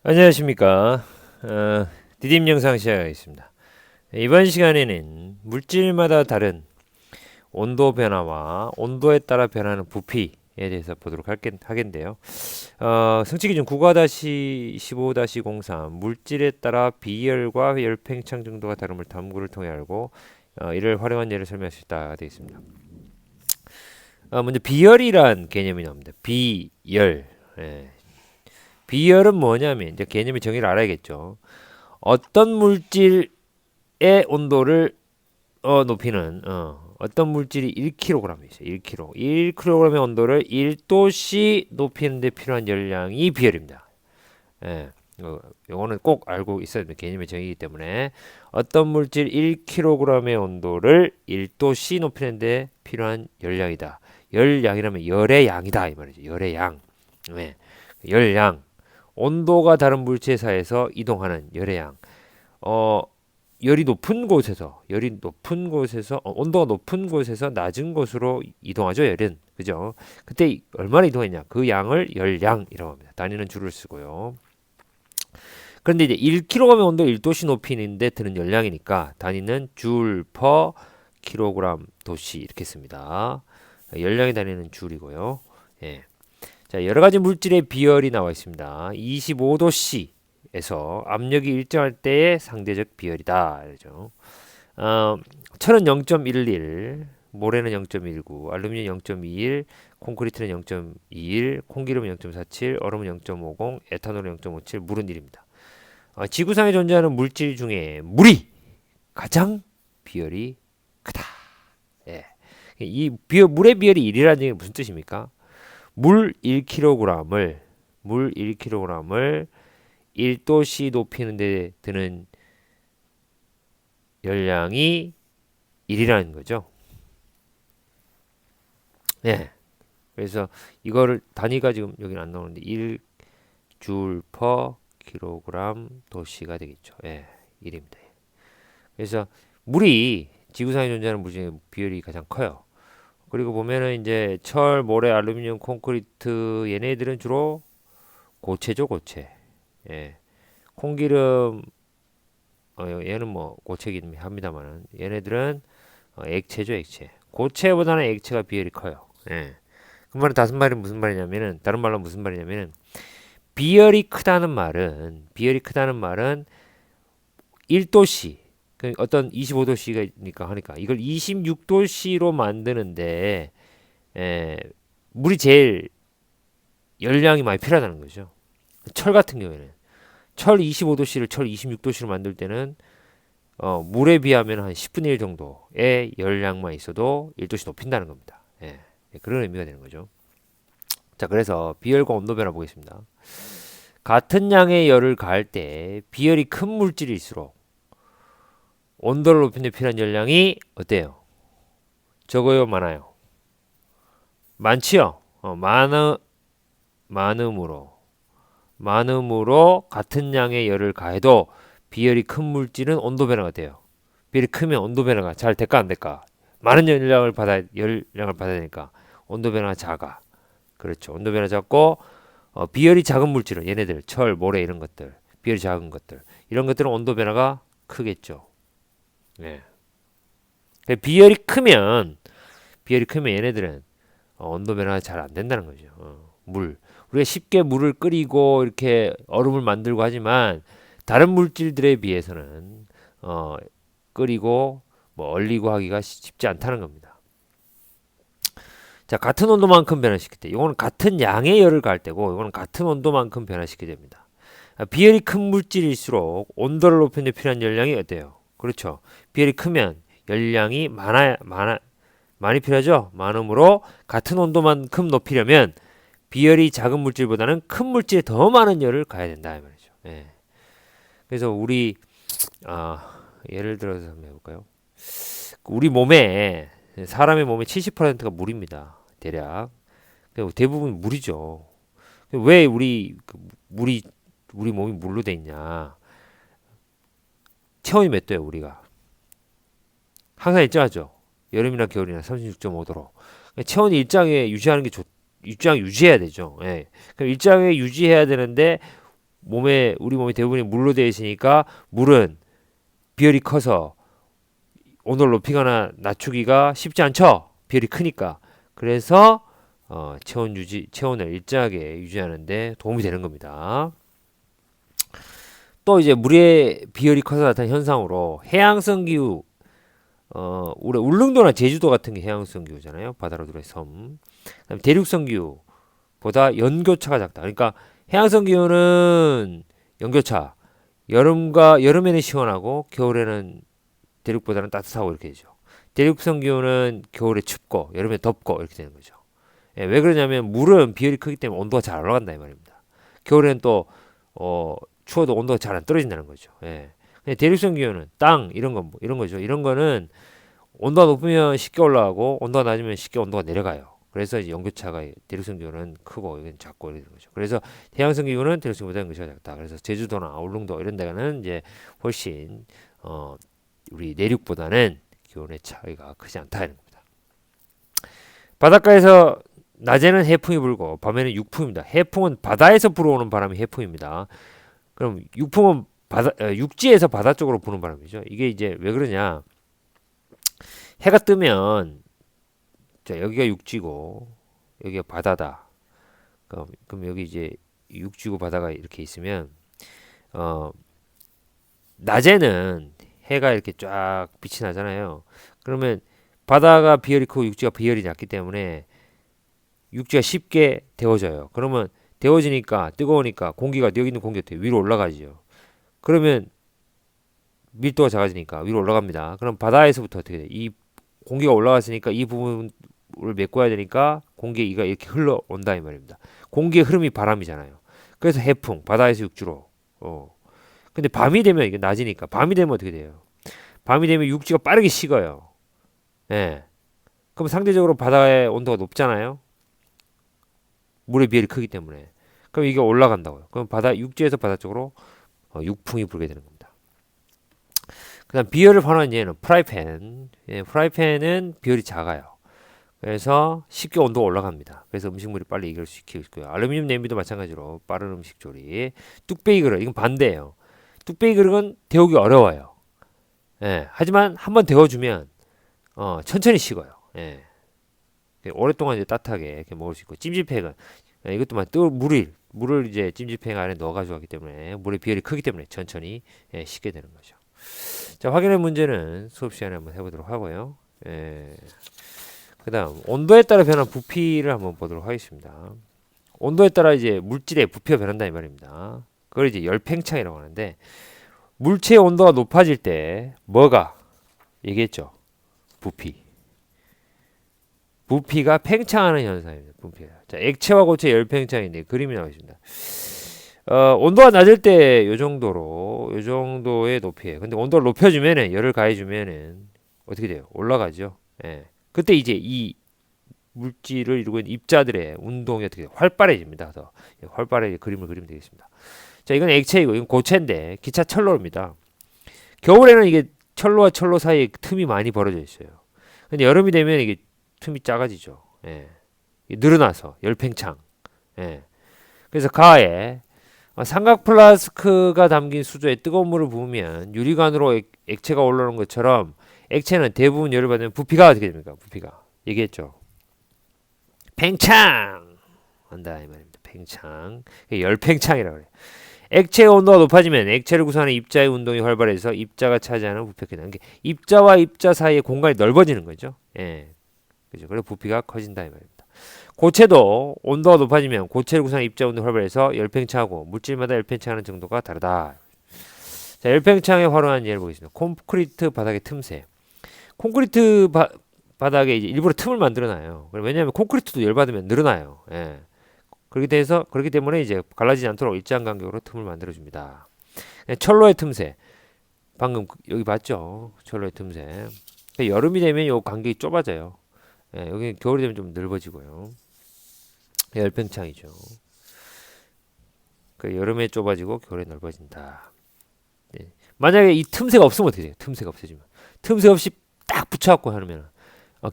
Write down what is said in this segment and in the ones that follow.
안녕하십니까. 디딤 영상 시작하겠습니다. 이번 시간에는 물질마다 다른 온도 변화와 온도에 따라 변하는 부피에 대해서 보도록 하겠는데요. 성취 기준 9-15-03 물질에 따라 비열과 열팽창 정도가 다름을 탐구를 통해 알고 이를 활용한 예를 설명할 수 있다 되어 있습니다. 먼저 비열이란 개념이 나옵니다. 비열. 예. 비열은 뭐냐면 이제 개념의 정의를 알아야겠죠. 어떤 물질의 온도를 높이는 어떤 물질이 1kg이 있어요. 1kg. 1kg의 온도를 1도씨 높이는 데 필요한 열량이 비열입니다. 예. 요거는 꼭 알고 있어야 되는 개념의 정의이기 때문에 어떤 물질 1kg의 온도를 1도씨 높이는 데 필요한 열량이다. 열량이라면 열의 양이다 이 말이죠. 열의 양. 네. 열량. 온도가 다른 물체 사이에서 이동하는 열의 양. 열이 높은 곳에서 온도가 높은 곳에서 낮은 곳으로 이동하죠. 열은. 그죠? 그때 얼마나 이동했냐? 그 양을 열량이라고 합니다. 단위는 줄을 쓰고요. 그런데 이제 1kg의 온도 1도씨 높이는데 드는 열량이니까 단위는 줄 퍼 킬로그램 도씨 이렇게 씁니다. 열량의 단위는 줄이고요. 예. 자, 여러 가지 물질의 비열이 나와 있습니다. 25도씨에서 압력이 일정할 때의 상대적 비열이다. 그죠? 철은 0.11, 모래는 0.19, 알루미늄 0.21, 콘크리트는 0.21, 콩기름은 0.47, 얼음은 0.50, 에탄올은 0.57, 물은 1입니다. 지구상에 존재하는 물질 중에 물이 가장 비열이 크다. 예. 이 물의 비열이 1이라는 게 무슨 뜻입니까? 물 1kg을 1도씨 높이는 데 드는 열량이 1이라는 거죠. 네. 그래서 이거를 단위가 지금 여기는 안 나오는데 1줄 퍼 킬로그램 도씨가 되겠죠. 예. 1입니다. 그래서 물이 지구상에 존재하는 물 중에 비율이 가장 커요. 그리고 보면은 이제 철, 모래, 알루미늄, 콘크리트 얘네들은 주로 고체죠, 고체. 예. 콩기름 얘는 뭐 고체긴 합니다만은 얘네들은 액체죠, 액체. 고체보다는 액체가 비율이 커요. 예. 그 말은 무슨 말이냐면은 다른 말로 무슨 말이냐면은 비열이 크다는 말은 1도씨 어떤 25도씨가 하니까 이걸 26도씨로 만드는데 물이 제일 열량이 많이 필요하다는 거죠. 철 같은 경우에는 철 25도씨를 철 26도씨로 만들 때는 물에 비하면 한 10분의 1 정도의 열량만 있어도 1도씨 높인다는 겁니다. 예, 그런 의미가 되는 거죠. 자, 그래서 비열과 온도 변화 보겠습니다. 같은 양의 열을 가할 때 비열이 큰 물질일수록 온도를 높이는 데 필요한 열량이 어때요? 적어요, 많아요? 많지요? 많음으로 같은 양의 열을 가해도 비열이 큰 물질은 온도 변화가 돼요. 비열이 크면 온도 변화가 잘 될까 안 될까? 많은 열량을 받아야 되니까 온도 변화가 작아. 그렇죠. 온도 변화 작고 비열이 작은 물질은 얘네들 철, 모래 이런 것들 비열이 작은 것들 이런 것들은 온도 변화가 크겠죠. 네. 비열이 크면 얘네들은 온도 변화가 잘 안 된다는 거죠. 우리가 쉽게 물을 끓이고 이렇게 얼음을 만들고 하지만 다른 물질들에 비해서는 끓이고 뭐 얼리고 하기가 쉽지 않다는 겁니다. 자, 같은 온도만큼 변화시킬 때, 이거는 같은 양의 열을 가할 때고, 이거는 같은 온도만큼 변화시키게 됩니다. 비열이 큰 물질일수록 온도를 높이는 데 필요한 열량이 어때요? 그렇죠. 비열이 크면 열량이 많이 필요하죠. 많으므로 같은 온도만큼 높이려면 비열이 작은 물질보다는 큰 물질에 더 많은 열을 가해야 된다 이 말이죠. 예. 그래서 우리 예를 들어서 한번 해볼까요? 사람의 몸의 70%가 물입니다. 대략 대부분 물이죠. 왜 우리 몸이 물로 돼 있냐? 체온이 몇 도예요, 우리가? 항상 일정하죠. 여름이나 겨울이나 36.5도로. 체온이 일정에 유지해야 되죠. 예. 그럼 일정에 유지해야 되는데 우리 몸이 대부분이 물로 되어 있으니까 물은 비열이 커서 온도를 높이거나 낮추기가 쉽지 않죠. 비열이 크니까. 그래서 체온을 일정하게 유지하는데 도움이 되는 겁니다. 또 이제 물의 비열이 커서 나타나는 현상으로 해양성 기후, 우리 울릉도나 제주도 같은 게 해양성 기후잖아요. 바다로 들어의 섬. 그다음에 대륙성 기후보다 연교차가 작다. 그러니까 해양성 기후는 연교차. 여름에는 시원하고 겨울에는 대륙보다는 따뜻하고 이렇게 되죠. 대륙성 기후는 겨울에 춥고 여름에 덥고 이렇게 되는 거죠. 예, 왜 그러냐면 물은 비열이 크기 때문에 온도가 잘 올라간다 이 말입니다. 겨울에는 또 추워도 온도가 잘 안 떨어진다는 거죠. 예. 대륙성 기후는 땅 이런 거 이런 거죠. 이런 거는 온도가 높으면 쉽게 올라가고 온도가 낮으면 쉽게 온도가 내려가요. 그래서 이제 연교차가 대륙성 기후는 크고 여기는 작고 이런 거죠. 그래서 해양성 기후는 대륙성 기후보다 연교차가 작다. 그래서 제주도나 울릉도 이런 데가는 이제 훨씬 우리 내륙보다는 기온의 차이가 크지 않다는 겁니다. 바닷가에서 낮에는 해풍이 불고 밤에는 육풍입니다. 해풍은 바다에서 불어오는 바람이 해풍입니다. 그럼 육풍은 육지에서 바다 쪽으로 부는 바람이죠. 이게 이제 왜 그러냐? 해가 뜨면 자, 여기가 육지고 여기가 바다다. 그럼 여기 이제 육지고 바다가 이렇게 있으면 낮에는 해가 이렇게 쫙 빛이 나잖아요. 그러면 바다가 비열이 크고 육지가 비열이 낮기 때문에 육지가 쉽게 데워져요. 그러면 데워지니까 뜨거우니까 공기가 여기 있는 공기가 위로 올라가지요. 그러면 밀도가 작아지니까 위로 올라갑니다. 그럼 바다에서부터 어떻게 돼? 이 공기가 올라갔으니까 이 부분을 메꿔야 되니까 공기가 이렇게 흘러온다 이 말입니다. 공기의 흐름이 바람이잖아요. 그래서 해풍, 바다에서 육지로. 근데 밤이 되면 이게 낮이니까 밤이 되면 어떻게 돼요? 밤이 되면 육지가 빠르게 식어요. 예. 그럼 상대적으로 바다의 온도가 높잖아요. 물의 비율이 크기 때문에. 그럼 이게 올라간다고요. 그럼 육지에서 바다 쪽으로 육풍이 불게 되는 겁니다. 그다음 비열을 환원한 예는 프라이팬. 예, 프라이팬은 비열이 작아요. 그래서 쉽게 온도가 올라갑니다. 그래서 음식물이 빨리 익을 수 있고요. 알루미늄 냄비도 마찬가지로 빠른 음식 조리. 뚝배기 그릇 이건 반대예요. 뚝배기 그릇은 데우기 어려워요. 예, 하지만 한번 데워주면 천천히 식어요. 예. 오랫동안 이제 따뜻하게 이렇게 먹을 수 있고 찜질팩은 이것도 물을 이제 찜질팩 안에 넣어가지고 하기 때문에 물의 비율이 크기 때문에 천천히 식게 되는 거죠. 자, 확인의 문제는 수업 시간에 한번 해보도록 하고요. 그다음 온도에 따라 변한 부피를 한번 보도록 하겠습니다. 온도에 따라 이제 물질의 부피가 변한다 이 말입니다. 그걸 이제 열팽창이라고 하는데 물체의 온도가 높아질 때 뭐가 얘기했죠? 부피가 팽창하는 현상입니다. 부피가. 자, 액체와 고체 열팽창인데 그림이 나와 있습니다. 온도가 낮을 때 요 정도의 높이에요. 근데 온도를 높여주면은 열을 가해주면은 어떻게 돼요? 올라가죠. 예. 그때 이제 이 물질을 이루고 있는 입자들의 운동이 어떻게 돼요? 활발해집니다. 더 활발하게 그림을 그리면 되겠습니다. 자, 이건 액체이고 이건 고체인데 기차 철로입니다. 겨울에는 이게 철로와 철로 사이에 틈이 많이 벌어져 있어요. 근데 여름이 되면 이게 틈이 작아지죠. 예. 늘어나서 열팽창. 예. 그래서 가에 삼각 플라스크가 담긴 수조에 뜨거운 물을 부으면 유리관으로 액체가 올라오는 것처럼 액체는 대부분 열을 받으면 부피가 어떻게 됩니까? 부피가 얘기했죠. 팽창 한다 이 말입니다. 팽창. 열팽창이라고 그래요. 액체의 온도가 높아지면 액체를 구성하는 입자의 운동이 활발해서 입자가 차지하는 부피가 크다. 그러니까 입자와 입자 사이의 공간이 넓어지는 거죠. 예. 그죠. 그래서 부피가 커진다 이 말입니다. 고체도 온도가 높아지면 고체를 구성하는 입자 운동이 활발해서 열팽창하고 물질마다 열팽창하는 정도가 다르다. 자, 열팽창에 활용한 예를 보겠습니다. 콘크리트 바닥의 틈새. 콘크리트 바닥에 이제 일부러 틈을 만들어놔요. 왜냐하면 콘크리트도 열 받으면 늘어나요. 예. 그렇기 때문에 이제 갈라지지 않도록 일정 간격으로 틈을 만들어줍니다. 철로의 틈새. 방금 여기 봤죠? 철로의 틈새. 여름이 되면 이 간격이 좁아져요. 예, 여기 겨울이 되면 좀 넓어지고요. 열팽창이죠. 여름에 좁아지고 겨울에 넓어진다. 예. 만약에 이 틈새가 없으면 어떻게 돼요? 틈새가 없어지면. 틈새 없이 딱 붙여갖고 하면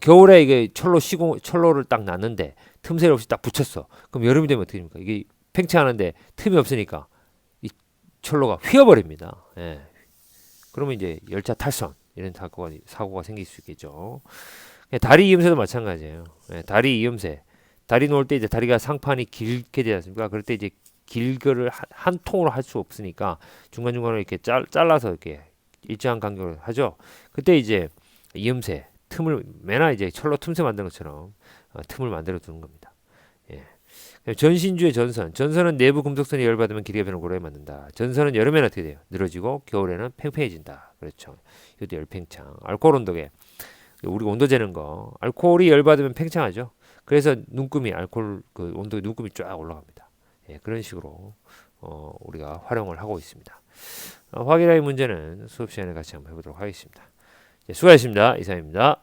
겨울에 이게 철로를 딱 놨는데 틈새 없이 딱 붙였어. 그럼 여름이 되면 어떻게 됩니까? 이게 팽창하는데 틈이 없으니까 철로가 휘어버립니다. 예. 그러면 이제 열차 탈선 이런 사고가 생길 수 있겠죠. 예, 다리 이음새도 마찬가지예요. 예, 다리 이음새. 다리 놓을 때 이제 다리가 상판이 길게 되지 않습니까? 그럴 때 이제 길거를 한 통으로 할 수 없으니까 중간중간으로 이렇게 잘라서 이렇게 일정한 간격으로 하죠. 그때 이제 이음새 틈을 매나 이제 철로 틈새 만드는 것처럼 틈을 만들어 두는 겁니다. 예. 전신주의 전선. 전선은 내부 금속선이 열받으면 길이가 변하고 고루에 맞는다. 전선은 여름에는 어떻게 돼요? 늘어지고 겨울에는 팽팽해진다. 그렇죠. 이것도 열팽창. 알코올 온도계. 우리가 온도 재는 거. 알코올이 열받으면 팽창하죠. 그래서 눈금이 알코올 그 온도 눈금이 쫙 올라갑니다. 예, 그런 식으로 우리가 활용을 하고 있습니다. 확인하기 문제는 수업 시간에 같이 한번 해보도록 하겠습니다. 예, 수고하셨습니다. 이상입니다.